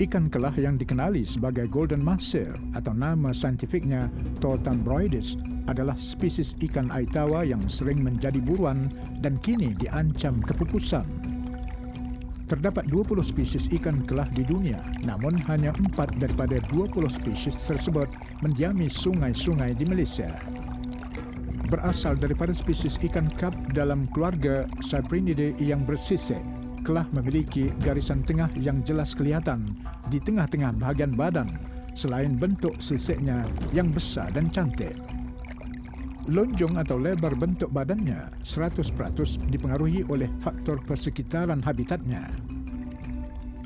Ikan kelah yang dikenali sebagai golden mussel atau nama saintifiknya Totanbroides adalah spesies ikan air tawar yang sering menjadi buruan dan kini diancam kepupusan. Terdapat 20 spesies ikan kelah di dunia, namun hanya 4 daripada 20 spesies tersebut mendiami sungai-sungai di Malaysia. Berasal daripada spesies ikan kap dalam keluarga Cyprinidae yang bersisik, kelah memiliki garisan tengah yang jelas kelihatan di tengah-tengah bahagian badan selain bentuk sisiknya yang besar dan cantik. Lonjong atau lebar bentuk badannya 100% dipengaruhi oleh faktor persekitaran habitatnya.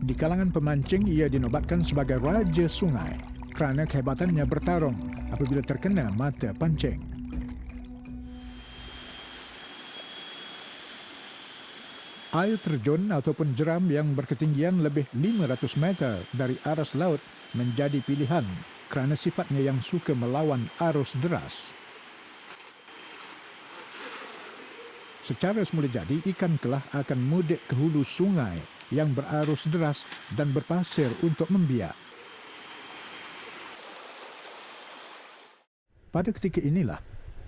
Di kalangan pemancing, ia dinobatkan sebagai raja sungai kerana kehebatannya bertarung apabila terkena mata pancing. Air terjun ataupun jeram yang berketinggian lebih 500 meter dari aras laut menjadi pilihan kerana sifatnya yang suka melawan arus deras. Secara semula jadi, ikan kelah akan mudik ke hulu sungai yang berarus deras dan berpasir untuk membiak. Pada ketika inilah,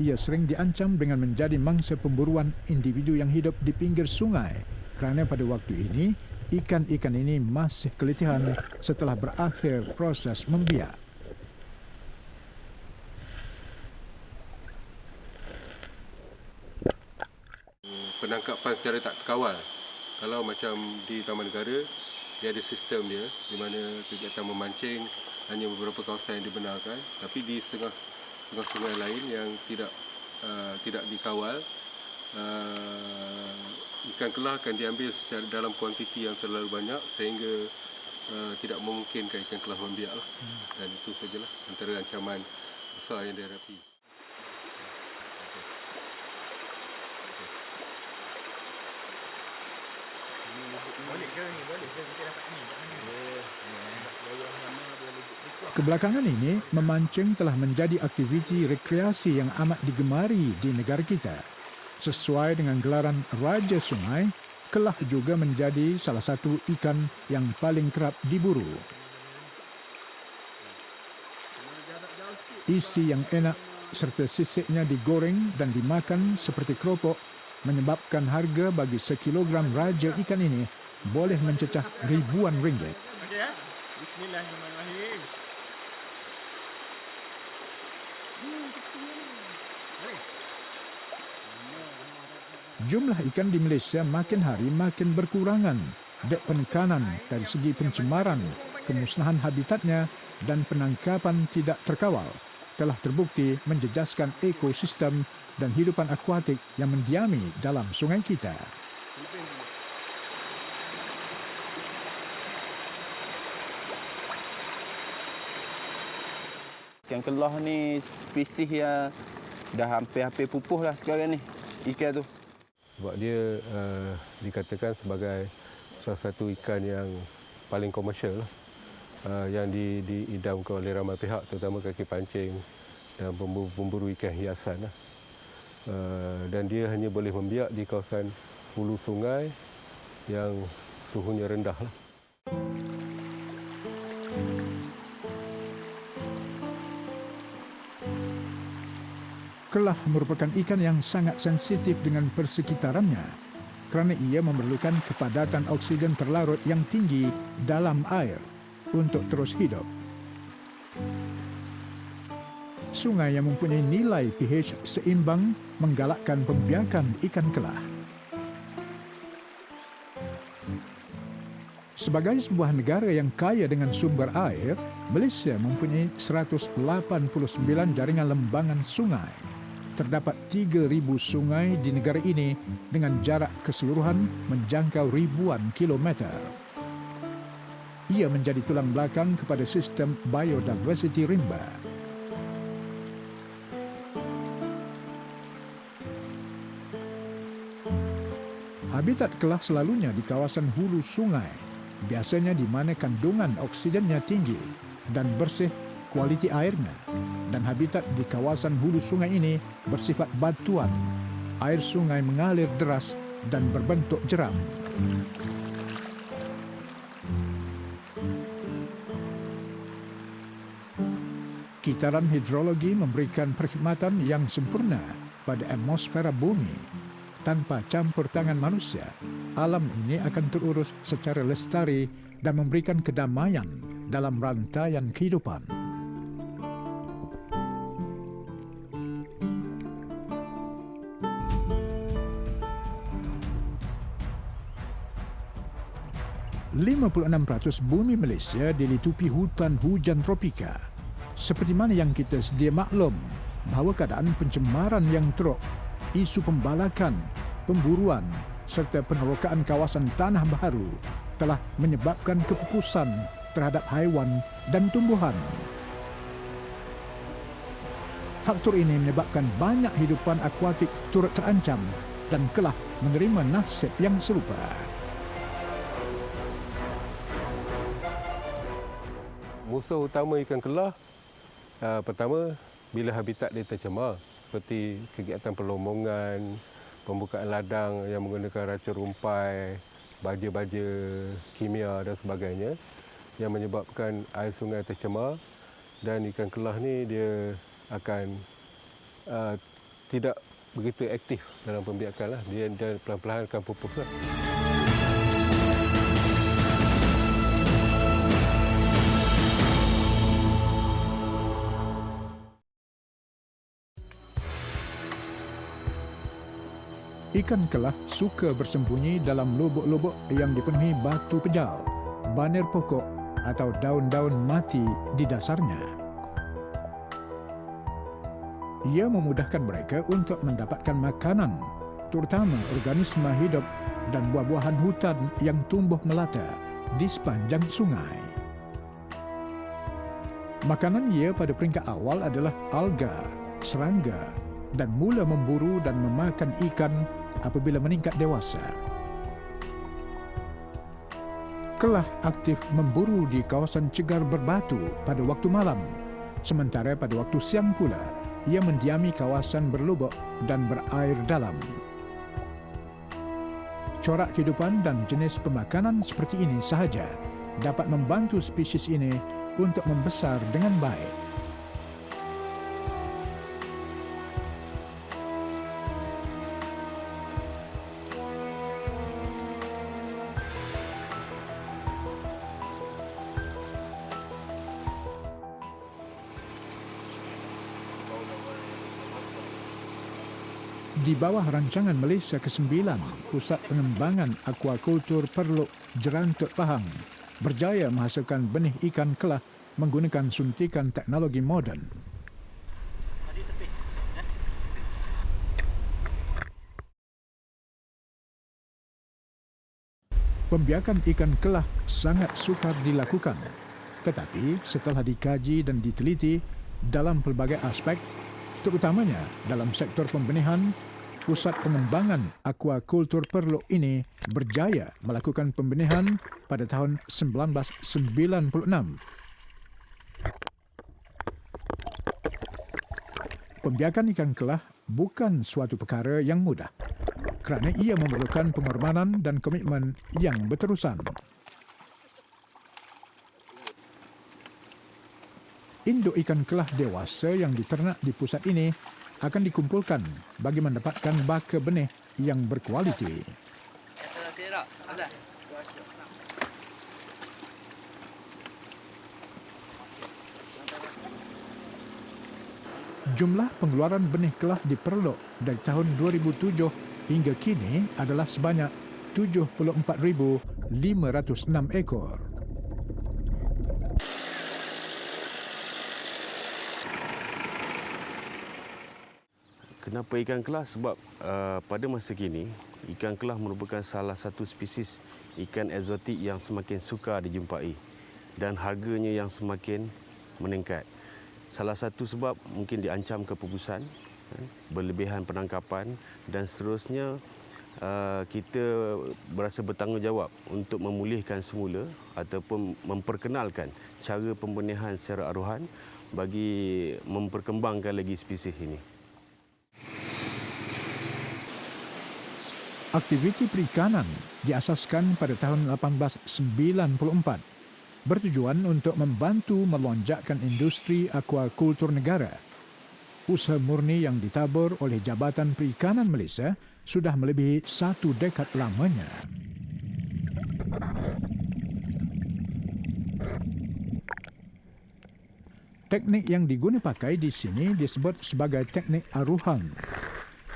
ia sering diancam dengan menjadi mangsa pemburuan individu yang hidup di pinggir sungai kerana pada waktu ini, ikan-ikan ini masih keletihan setelah berakhir proses membiak. Penangkapan secara tak terkawal. Kalau macam di Taman Negara, dia ada sistem dia di mana kegiatan memancing hanya beberapa kawasan yang dibenarkan, tapi di setengah sungai lain yang tidak dikawal, ikan kelah akan diambil secara dalam kuantiti yang terlalu banyak sehingga tidak memungkinkan ikan kelah membiak lah. Dan itu sajalah antara ancaman besar yang dihadapi. Kebelakangan ini, memancing telah menjadi aktiviti rekreasi yang amat digemari di negara kita. Sesuai dengan gelaran Raja Sungai, kelah juga menjadi salah satu ikan yang paling kerap diburu. Isi yang enak serta sisiknya digoreng dan dimakan seperti keropok menyebabkan harga bagi sekilogram raja ikan ini boleh mencecah ribuan ringgit. Okey ya. Bismillahirrahmanirrahim. Jumlah ikan di Malaysia makin hari makin berkurangan dek penekanan dari segi pencemaran, kemusnahan habitatnya dan penangkapan tidak terkawal telah terbukti menjejaskan ekosistem dan hidupan akuatik yang mendiami dalam sungai kita. Ikan kelah ni spesies yang dah hampir-hampir pupuh lah sekarang ni, ikan tu. Sebab dia dikatakan sebagai salah satu ikan yang paling komersial lah, yang diidamkan oleh ramai pihak, terutama kaki pancing dan pemburu ikan hiasan lah. Dan dia hanya boleh membiak di kawasan hulu sungai yang suhunya rendah lah. Kelah merupakan ikan yang sangat sensitif dengan persekitarannya kerana ia memerlukan kepadatan oksigen terlarut yang tinggi dalam air untuk terus hidup. Sungai yang mempunyai nilai pH seimbang menggalakkan pembiakan ikan kelah. Sebagai sebuah negara yang kaya dengan sumber air, Malaysia mempunyai 189 jaringan lembangan sungai. Terdapat 3,000 sungai di negara ini dengan jarak keseluruhan menjangkau ribuan kilometer. Ia menjadi tulang belakang kepada sistem biodiversity rimba. Habitat kelah selalunya di kawasan hulu sungai, biasanya di mana kandungan oksigennya tinggi dan bersih kualiti airnya. Dan habitat di kawasan hulu sungai ini bersifat batuan. Air sungai mengalir deras dan berbentuk jeram. Sekitaran hidrologi memberikan perkhidmatan yang sempurna pada atmosfera bumi. Tanpa campur tangan manusia, alam ini akan terurus secara lestari dan memberikan kedamaian dalam rantaian kehidupan. %56 bumi Malaysia dilitupi hutan hujan tropika. Seperti mana yang kita sedia maklum bahawa keadaan pencemaran yang teruk, isu pembalakan, pemburuan serta penerokaan kawasan tanah baharu telah menyebabkan kepupusan terhadap haiwan dan tumbuhan. Faktor ini menyebabkan banyak hidupan akuatik turut terancam dan kelak menerima nasib yang serupa. Musuh utama ikan kelah, pertama, bila habitat dia tercemar, seperti kegiatan perlombongan, pembukaan ladang yang menggunakan racun rumpai, baja-baja kimia dan sebagainya, yang menyebabkan air sungai tercemar, dan ikan kelah ni dia akan tidak begitu aktif dalam pembiakan lah. Dia pelan-pelan akan pupus lah. Ikan kelah suka bersembunyi dalam lubuk-lubuk yang dipenuhi batu pejal, banir pokok atau daun-daun mati di dasarnya. Ia memudahkan mereka untuk mendapatkan makanan, terutama organisma hidup dan buah-buahan hutan yang tumbuh melata di sepanjang sungai. Makanan ia pada peringkat awal adalah alga, serangga dan mula memburu dan memakan ikan apabila meningkat dewasa. Kelah aktif memburu di kawasan cegar berbatu pada waktu malam, sementara pada waktu siang pula ia mendiami kawasan berlubuk dan berair dalam. Corak kehidupan dan jenis pemakanan seperti ini sahaja dapat membantu spesies ini untuk membesar dengan baik. Di bawah rancangan Malaysia ke-9, Pusat Pengembangan Aquakultur Perluk Jerantut Pahang berjaya menghasilkan benih ikan kelah menggunakan suntikan teknologi moden. Pembiakan ikan kelah sangat sukar dilakukan, tetapi setelah dikaji dan diteliti dalam pelbagai aspek, terutamanya dalam sektor pembenihan, Pusat Pengembangan Aquakultur Perluk ini berjaya melakukan pembenihan pada tahun 1996. Pembiakan ikan kelah bukan suatu perkara yang mudah, kerana ia memerlukan pengorbanan dan komitmen yang berterusan. Induk ikan kelah dewasa yang diternak di pusat ini akan dikumpulkan bagi mendapatkan baka benih yang berkualiti. Jumlah pengeluaran benih kelah di Perluk dari tahun 2007 hingga kini adalah sebanyak 74,506 ekor. Kenapa ikan kelah? Sebab pada masa kini, ikan kelah merupakan salah satu spesies ikan eksotik yang semakin sukar dijumpai dan harganya yang semakin meningkat. Salah satu sebab mungkin diancam kepupusan, berlebihan penangkapan dan seterusnya. Kita berasa bertanggungjawab untuk memulihkan semula ataupun memperkenalkan cara pembenihan secara aruhan bagi memperkembangkan lagi spesies ini. Aktiviti perikanan diasaskan pada tahun 1894. bertujuan untuk membantu melonjakkan industri akuakultur negara. Usaha murni yang ditabur oleh Jabatan Perikanan Malaysia sudah melebihi 1 dekad lamanya. Teknik yang diguna pakai di sini disebut sebagai teknik aruhan.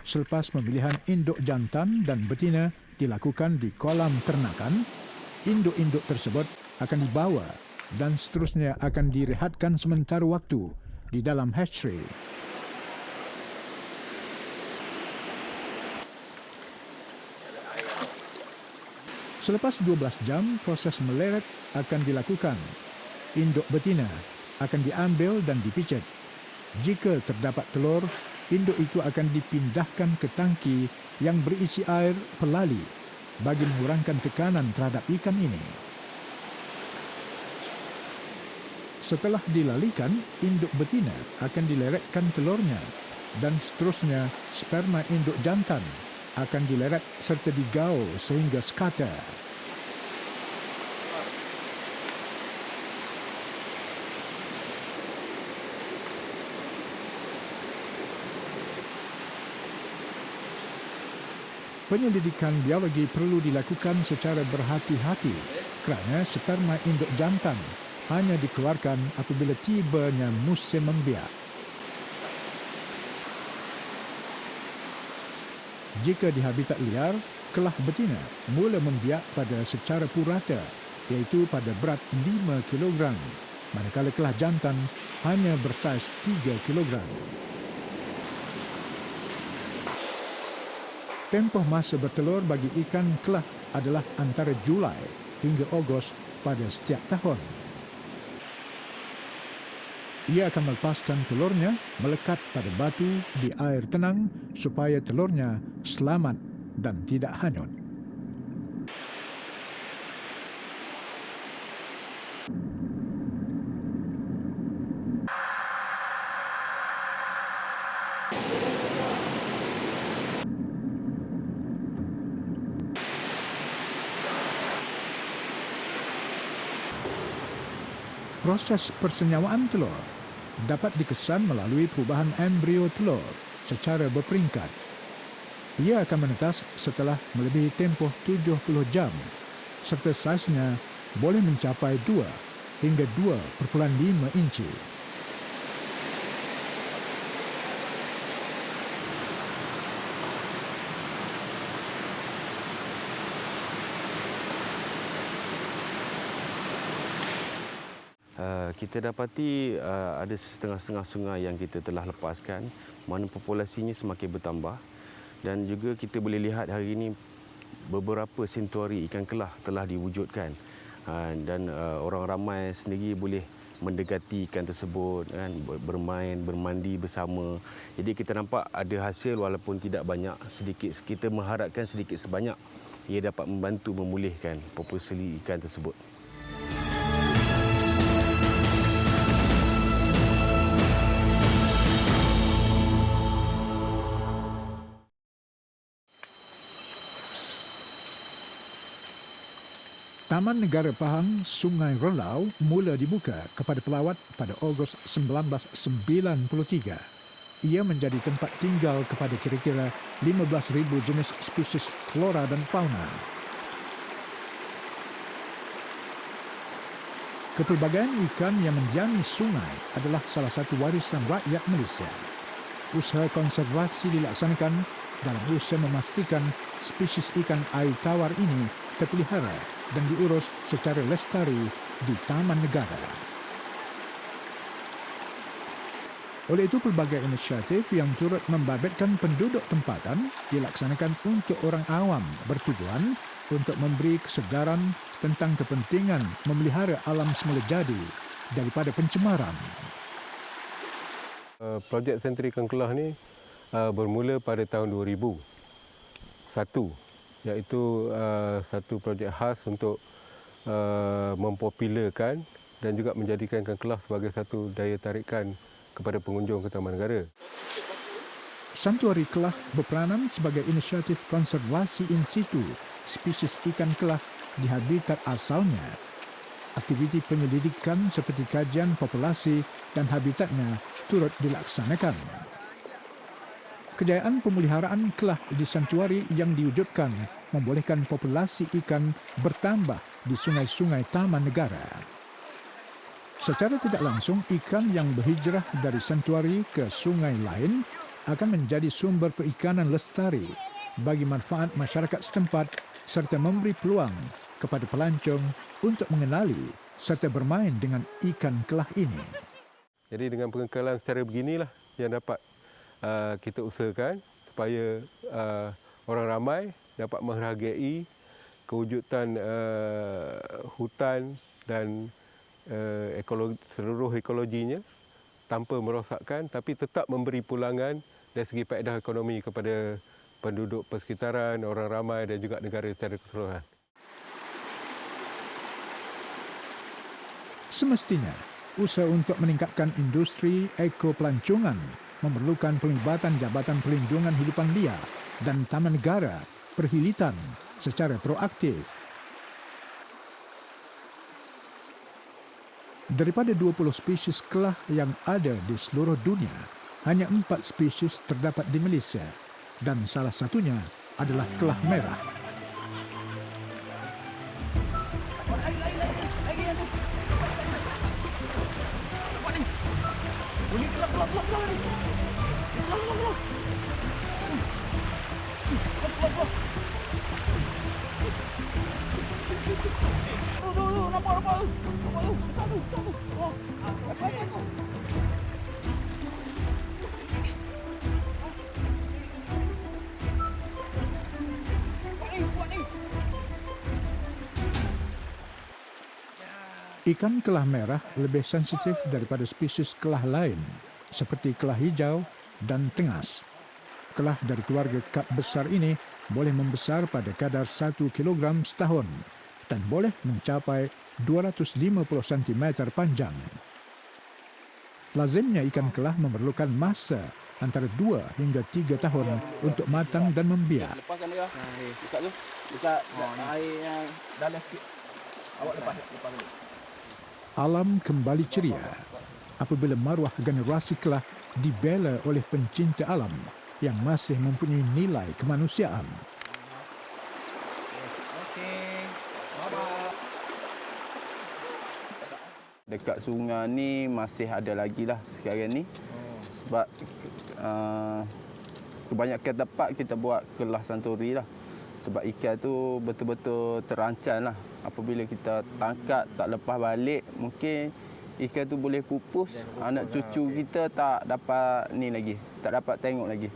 Selepas pemilihan induk jantan dan betina dilakukan di kolam ternakan, induk-induk tersebut akan dibawa dan seterusnya akan direhatkan sementara waktu di dalam hatchery. Selepas 12 jam, proses meleret akan dilakukan. Induk betina akan diambil dan dipicit. Jika terdapat telur, induk itu akan dipindahkan ke tangki yang berisi air pelali bagi mengurangkan tekanan terhadap ikan ini. Setelah dilalikan, induk betina akan dileretkan telurnya dan seterusnya sperma induk jantan akan dileret serta digaul sehingga sekata. Penyelidikan biologi perlu dilakukan secara berhati-hati kerana sperma induk jantan hanya dikeluarkan apabila tibanya musim membiak. Jika di habitat liar, kelah betina mula membiak pada secara purata, iaitu pada berat 5 kg, manakala kelah jantan hanya bersaiz 3 kg. Tempoh masa bertelur bagi ikan kelah adalah antara Julai hingga Ogos pada setiap tahun. Ia akan melepaskan telurnya melekat pada batu di air tenang supaya telurnya selamat dan tidak hanyut. Proses persenyawaan telur dapat dikesan melalui perubahan embrio telur secara berperingkat. Ia akan menetas setelah melebihi tempoh 70 jam serta saiznya boleh mencapai 2 hingga 2,5 inci. Kita dapati ada setengah-setengah sungai yang kita telah lepaskan, mana populasinya semakin bertambah, dan juga kita boleh lihat hari ini beberapa sentuari ikan kelah telah diwujudkan, dan orang ramai sendiri boleh mendekati ikan tersebut, kan, bermain, bermandi bersama. Jadi kita nampak ada hasil walaupun tidak banyak, sedikit. Kita mengharapkan sedikit sebanyak ia dapat membantu memulihkan populasi ikan tersebut. Taman Negara Pahang Sungai Relau mula dibuka kepada pelawat pada Ogos 1993. Ia menjadi tempat tinggal kepada kira-kira 15,000 jenis spesies flora dan fauna. Kepelbagaian ikan yang mendiami sungai adalah salah satu warisan rakyat Malaysia. Usaha konservasi dilaksanakan dalam usaha memastikan spesies ikan air tawar ini terpelihara dan diurus secara lestari di Taman Negara. Oleh itu, pelbagai inisiatif yang turut membabitkan penduduk tempatan dilaksanakan untuk orang awam bertujuan untuk memberi kesedaran tentang kepentingan memelihara alam semula jadi daripada pencemaran. Projek Sentri Ikan Kelah ni bermula pada tahun 2001, iaitu satu projek khas untuk mempopularkan dan juga menjadikan ikan kelah sebagai satu daya tarikan kepada pengunjung ke Taman Negara. Santuari Kelah berperanan sebagai inisiatif konservasi in situ spesies ikan kelah di habitat asalnya. aktiviti penyelidikan seperti kajian populasi dan habitatnya turut dilaksanakan. Kejayaan pemeliharaan kelah di santuari yang diwujudkan membolehkan populasi ikan bertambah di sungai-sungai taman negara. Secara tidak langsung, ikan yang berhijrah dari santuari ke sungai lain akan menjadi sumber perikanan lestari bagi manfaat masyarakat setempat serta memberi peluang kepada pelancong untuk mengenali serta bermain dengan ikan kelah ini. Jadi dengan pengekalan secara beginilah yang dapat kita usahakan supaya orang ramai dapat menghargai kewujudan hutan dan seluruh ekologinya tanpa merosakkan, tapi tetap memberi pulangan dari segi faedah ekonomi kepada penduduk persekitaran, orang ramai dan juga negara secara keseluruhan. Semestinya, usaha untuk meningkatkan industri ekopelancongan memerlukan pelibatan Jabatan Perlindungan Hidupan Liar dan Taman Negara Perhilitan secara proaktif. Daripada 20 spesies kelah yang ada di seluruh dunia, hanya 4 spesies terdapat di Malaysia dan salah satunya adalah kelah merah. Ikan kelah merah lebih sensitif daripada spesies kelah lain seperti kelah hijau dan tengas. Kelah dari keluarga kap besar ini boleh membesar pada kadar 1 kilogram setahun dan boleh mencapai 250 cm panjang. Lazimnya ikan kelah memerlukan masa antara 2 hingga 3 tahun untuk matang dan membiak. Lepaskan dia. Buka tu. Buka air yang dalam sikit. Awak lepas dulu. Alam kembali ceria apabila maruah generasi kelah dibela oleh pencinta alam yang masih mempunyai nilai kemanusiaan. Dekat sungai ni masih ada lagi lah sekarang ni. Sebab kebanyakan tempat kita buat kelah santuri lah. Sebab ikan tu betul-betul terancam lah. Apabila kita tangkap tak lepas balik, mungkin ikan tu boleh pupus. Anak cucu kita tak dapat ni lagi, tak dapat tengok lagi.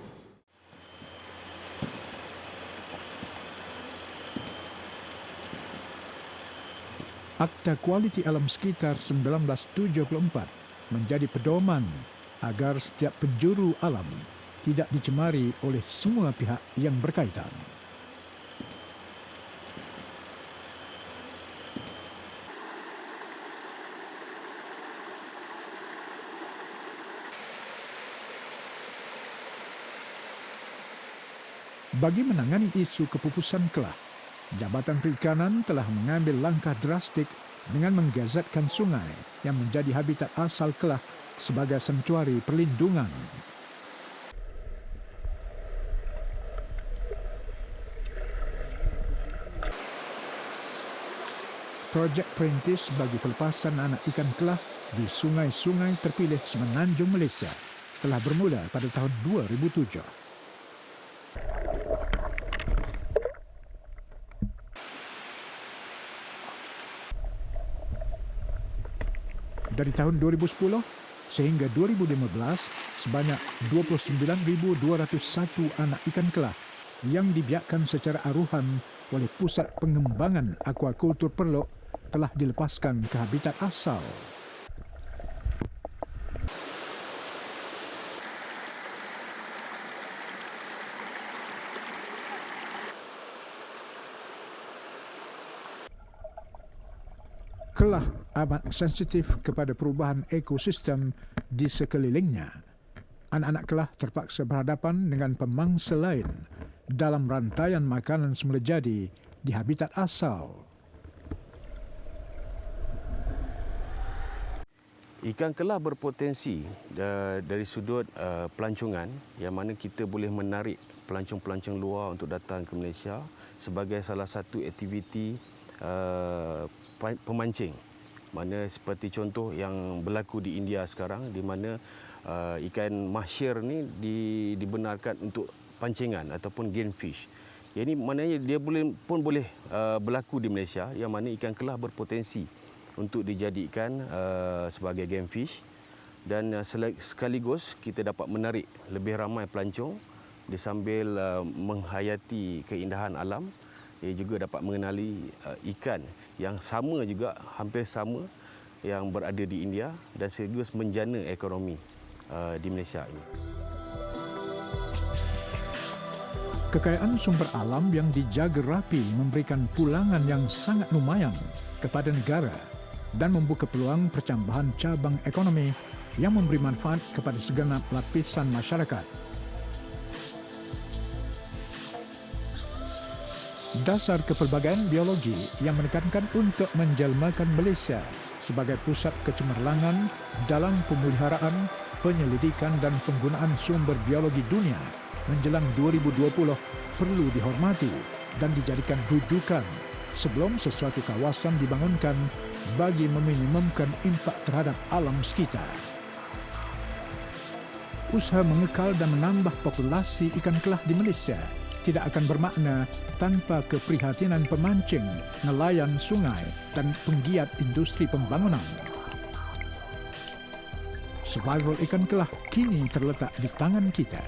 Akta Kualiti Alam Sekitar 1974 menjadi pedoman agar setiap penjuru alam tidak dicemari oleh semua pihak yang berkaitan. Bagi menangani isu kepupusan kelah, Jabatan Perikanan telah mengambil langkah drastik dengan menggazetkan sungai yang menjadi habitat asal kelah sebagai santuari perlindungan. Projek perintis bagi pelepasan anak ikan kelah di sungai-sungai terpilih semenanjung Malaysia telah bermula pada tahun 2007. Dari tahun 2010 sehingga 2015, sebanyak 29,201 anak ikan kelah yang dibiakkan secara aruhan oleh Pusat Pengembangan Akuakultur Perlok telah dilepaskan ke habitat asal. Kelah amat sensitif kepada perubahan ekosistem di sekelilingnya. Anak-anak kelah terpaksa berhadapan dengan pemangsa lain dalam rantaian makanan semula jadi di habitat asal. Ikan kelah berpotensi dari sudut pelancongan yang mana kita boleh menarik pelancong-pelancong luar untuk datang ke Malaysia sebagai salah satu aktiviti pemancing. Mana seperti contoh yang berlaku di India sekarang di mana ikan mahsyir ni dibenarkan untuk pancingan ataupun game fish. Ini maknanya dia boleh berlaku di Malaysia yang mana ikan kelah berpotensi untuk dijadikan sebagai game fish dan sekaligus kita dapat menarik lebih ramai pelancong disambil menghayati keindahan alam. Ia juga dapat mengenali ikan yang sama juga, hampir sama yang berada di India dan sekaligus menjana ekonomi di Malaysia ini. Kekayaan sumber alam yang dijaga rapi memberikan pulangan yang sangat lumayan kepada negara dan membuka peluang percambahan cabang ekonomi yang memberi manfaat kepada segenap lapisan masyarakat. Dasar kepelbagaian biologi yang menekankan untuk menjelmakan Malaysia sebagai pusat kecemerlangan dalam pemeliharaan, penyelidikan dan penggunaan sumber biologi dunia menjelang 2020 perlu dihormati dan dijadikan rujukan sebelum sesuatu kawasan dibangunkan bagi meminimumkan impak terhadap alam sekitar. Usaha mengekal dan menambah populasi ikan kelah di Malaysia tidak akan bermakna tanpa keprihatinan pemancing, nelayan sungai dan penggiat industri pembangunan. Survival ikan kelah kini terletak di tangan kita.